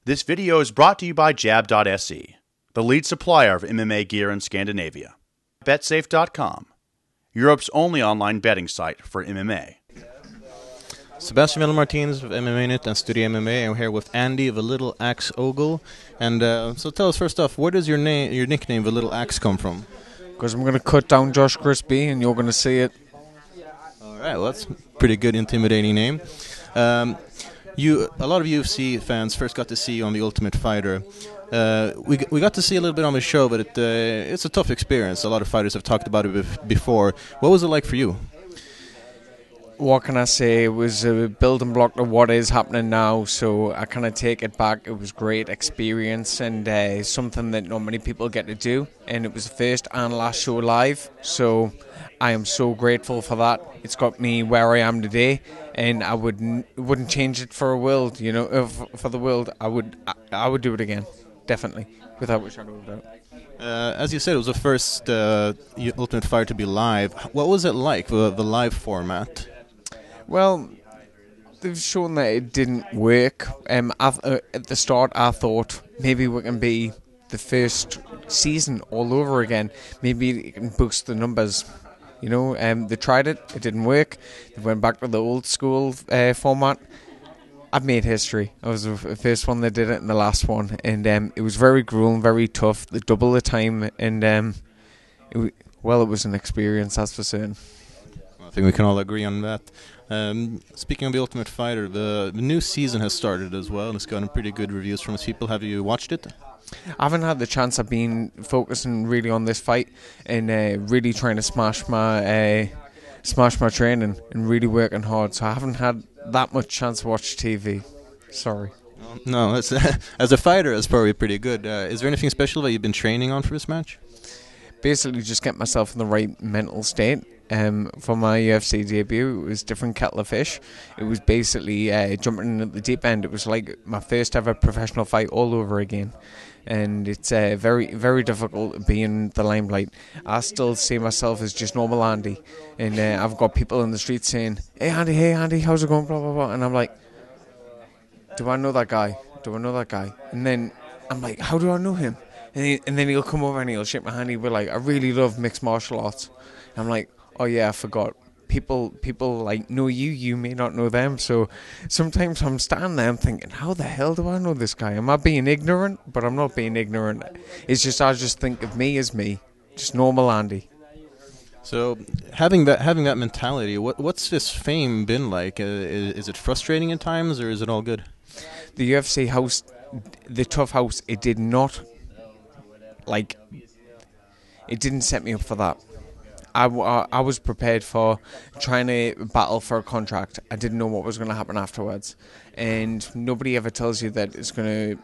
This video is brought to you by Jab.se, the lead supplier of MMA gear in Scandinavia. BetSafe.com, Europe's only online betting site for MMA. Sebastian vendel-martinez of MMA Net and Studio MMA. I'm here with Andy of A Little Axe Ogle. And so tell us first off, where does your nickname, The Little Axe, come from? Because I'm going to cut down Josh Crispy and you're going to see it. All right, well, that's a pretty good, intimidating name. A lot of UFC fans first got to see you on The Ultimate Fighter. We got to see a little bit on the show, but it's a tough experience. A lot of fighters have talked about it before. What was it like for you? What can I say? It was a building block to what is happening now, so I kind of take it back. It was great experience and something that not many people get to do, and it was the first and last show live, so I am so grateful for that. It's got me where I am today, and I wouldn't change it for a world, you know, for the world. I would do it again, definitely, without a shadow of a doubt. As you said, it was the first Ultimate Fighter to be live. What was it like, the live format? Well, they've shown that it didn't work. At the start, I thought maybe we can be the first season all over again. Maybe it can boost the numbers. You know, they tried it. It didn't work. They went back to the old school format. I've made history. I was the first one that did it and the last one. And it was very grueling, very tough. Double the time. And, it was an experience, that's for certain. I think we can all agree on that. Speaking of The Ultimate Fighter, the new season has started as well, and it's gotten pretty good reviews from its people. Have you watched it? I haven't had the chance. I've been focusing really on this fight and really trying to smash my training and really working hard, so I haven't had that much chance to watch TV. Sorry. No, that's, as a fighter, it's probably pretty good. Is there anything special that you've been training on for this match? Basically, just get myself in the right mental state. For my UFC debut, it was different kettle of fish. It was basically jumping in at the deep end. It was like my first ever professional fight all over again. And it's very, very difficult to be in the limelight. I still see myself as just normal Andy. And I've got people in the street saying, hey Andy, how's it going, blah, blah, blah. And I'm like, do I know that guy? And then I'm like, how do I know him? And then he'll come over and he'll shake my hand. He'll be like, I really love mixed martial arts. And I'm like, oh yeah, I forgot. People like know you may not know them. So sometimes I'm standing there, I'm thinking, how the hell do I know this guy? Am I being ignorant? But I'm not being ignorant. It's just I just think of me as me, just normal Andy. So having that mentality, what's this fame been like? Is it frustrating at times, or is it all good? The UFC house, the tough house, it did not it didn't set me up for that. I was prepared for trying to battle for a contract. I didn't know what was going to happen afterwards. And nobody ever tells you that it's going to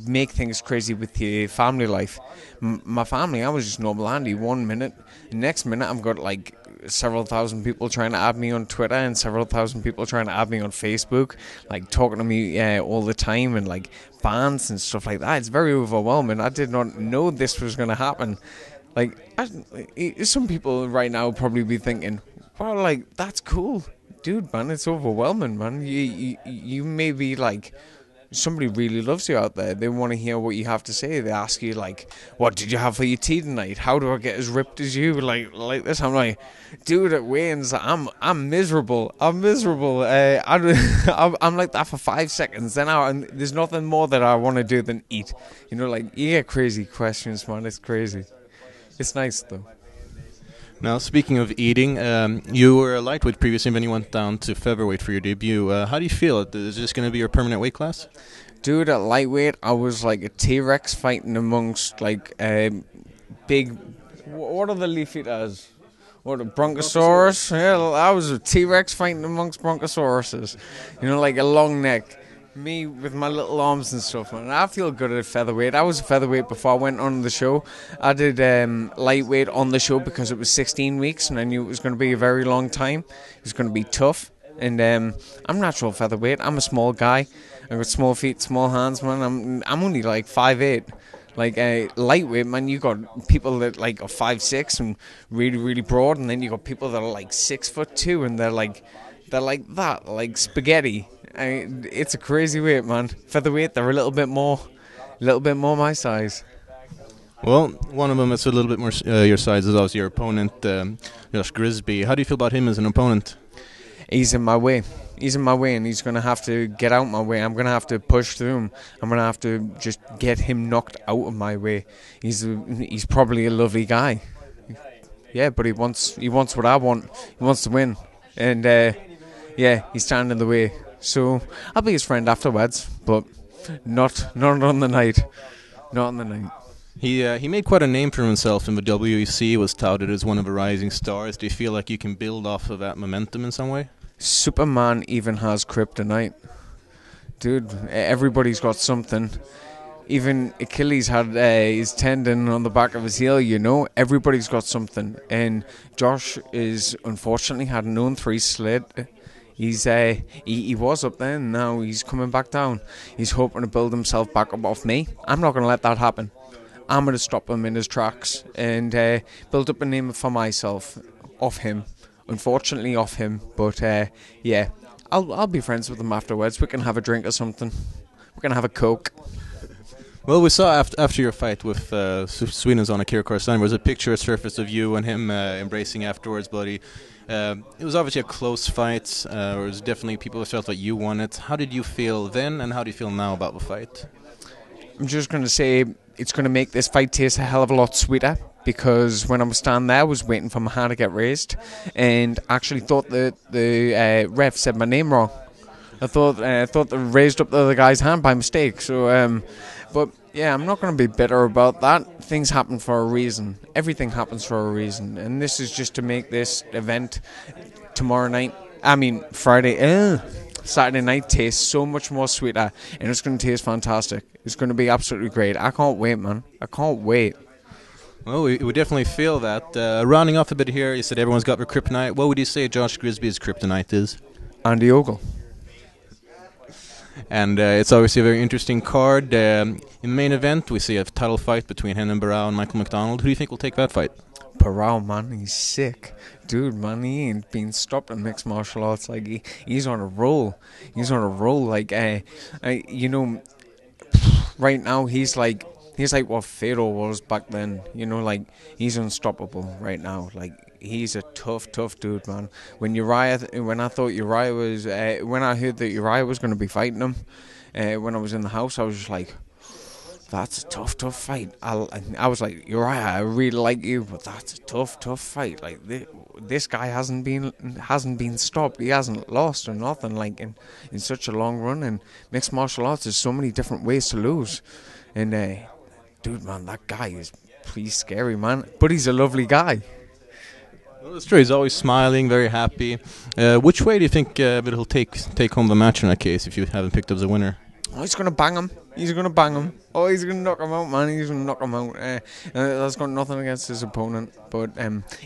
make things crazy with your family life. My family, I was just normal Andy 1 minute. The next minute, I've got like several thousand people trying to add me on Twitter and several thousand people trying to add me on Facebook, like talking to me all the time and like fans and stuff like that. It's very overwhelming. I did not know this was going to happen. Like, some people right now probably be thinking, well, like, that's cool. Dude, man, it's overwhelming, man. You may be like, somebody really loves you out there. They want to hear what you have to say. They ask you, like, what did you have for your tea tonight? How do I get as ripped as you? Like this. I'm like, dude, at weigh-ins, I'm miserable. I'm like that for 5 seconds. Then and there's nothing more that I want to do than eat. You know, like, you get crazy questions, man. It's crazy. It's nice, though. Now, speaking of eating, you were a lightweight previously, and then you went down to featherweight for your debut. How do you feel? Is this going to be your permanent weight class? Dude, at lightweight, I was like a T-Rex fighting amongst, like, big... What are the leaf eaters? What, a Brontosaurus? Yeah, I was a T-Rex fighting amongst Brontosauruses. You know, like a long neck. Me with my little arms and stuff, and I feel good at featherweight. I was a featherweight before I went on the show. I did lightweight on the show because it was 16 weeks and I knew it was going to be a very long time. It was going to be tough, and I'm natural featherweight. I'm a small guy. I've got small feet, small hands, man. I'm only like 5'8". Like lightweight, man, you got people that like are 5'6" and really, really broad, and then you got people that are like 6'2" and they're like They're like that, like spaghetti. It's a crazy weight, man. Featherweight, they're a little bit more my size. Well, one of them is a little bit more your size is obviously your opponent, Josh Grisby. How do you feel about him as an opponent? He's in my way. And he's going to have to get out my way. I'm going to have to push through him. I'm going to have to just get him knocked out of my way. He's probably a lovely guy. Yeah, but he wants what I want. He wants to win. And, he's standing in the way. So I'll be his friend afterwards, but not on the night. Not on the night. He made quite a name for himself in the WEC, was touted as one of the rising stars. Do you feel like you can build off of that momentum in some way? Superman even has kryptonite. Dude, everybody's got something. Even Achilles had his tendon on the back of his heel, you know. Everybody's got something. And Josh is unfortunately had an 0-3 slit. He was up there and now he's coming back down. He's hoping to build himself back up off me. I'm not going to let that happen. I'm going to stop him in his tracks and build up a name for myself off him. Unfortunately off him, but I'll be friends with him afterwards. We can have a drink or something. We can have a Coke. Well, we saw after your fight with Sweden's on Akira Corsani, there was a picture surfaced of you and him embracing afterwards, buddy. It was obviously a close fight. There was definitely people who felt like you won it. How did you feel then, and how do you feel now about the fight? I'm just going to say it's going to make this fight taste a hell of a lot sweeter, because when I was standing there, I was waiting for my hand to get raised, and actually thought that the ref said my name wrong. I thought they raised up the other guy's hand by mistake. So, but yeah, I'm not going to be bitter about that. Things happen for a reason. Everything happens for a reason, and this is just to make this event Saturday night taste so much more sweeter, and it's going to taste fantastic. It's going to be absolutely great. I can't wait, man. I can't wait. Well, we definitely feel that. Rounding off a bit here, you said everyone's got their kryptonite. What would you say Josh Grisby's kryptonite is? Andy Ogle. And it's obviously a very interesting card. In the main event, we see a title fight between Henan Barrow and Michael McDonald. Who do you think will take that fight? Barrow, man, he's sick. Dude, man, he ain't been stopped in mixed martial arts. Like, he's on a roll. He's on a roll. Like, right now he's like what Fedor was back then. You know, like, he's unstoppable right now. Like, he's a tough dude, man. When I heard that Uriah was going to be fighting him, when I was in the house, I was just like, that's a tough fight. I was like, Uriah, I really like you, but that's a tough fight. Like, this guy hasn't been stopped. He hasn't lost or nothing. Like, in such a long run, and mixed martial arts, there's so many different ways to lose. And dude, man, that guy is pretty scary, man. But he's a lovely guy. Well, it's true. He's always smiling, very happy. Which way do you think it'll take home the match in that case if you haven't picked up the winner? Oh, he's going to bang him. Oh, he's going to knock him out, man. He's going to knock him out. That's got nothing against his opponent, but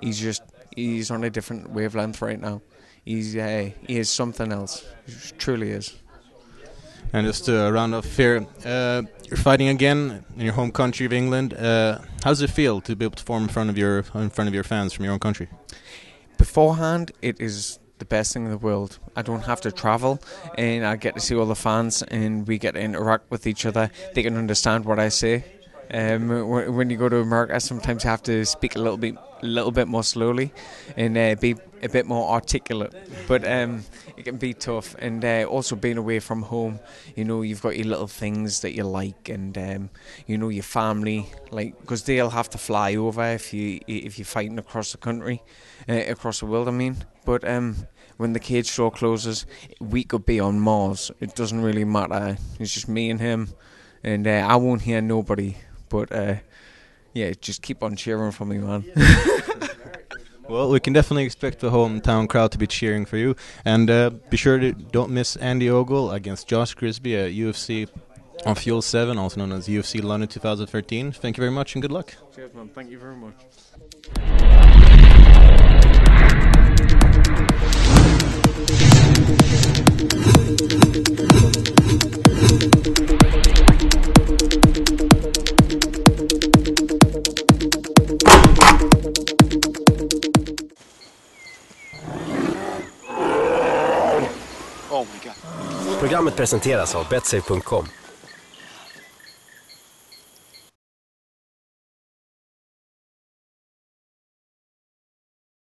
he's on a different wavelength right now. He is something else. He truly is. And just to round off here, you're fighting again in your home country of England. How does it feel to be able to perform in front of your fans from your own country? Beforehand, it is the best thing in the world. I don't have to travel, and I get to see all the fans, and we get to interact with each other. They can understand what I say. When you go to America, sometimes you have to speak a little bit more slowly and be a bit more articulate. But it can be tough, and also being away from home, you know, you've got your little things that you like, and you know, your family, like, because they'll have to fly over if you're fighting across the country, across the world. I mean, but when the cage door closes, we could be on Mars. It doesn't really matter. It's just me and him, and I won't hear nobody. But, just keep on cheering for me, man. Well, we can definitely expect the hometown crowd to be cheering for you. And be sure to don't miss Andy Ogle against Josh Grisby at UFC on Fuel 7, also known as UFC London 2013. Thank you very much and good luck. Cheers, man. Thank you very much. Programmet presenteras av betsafe.com.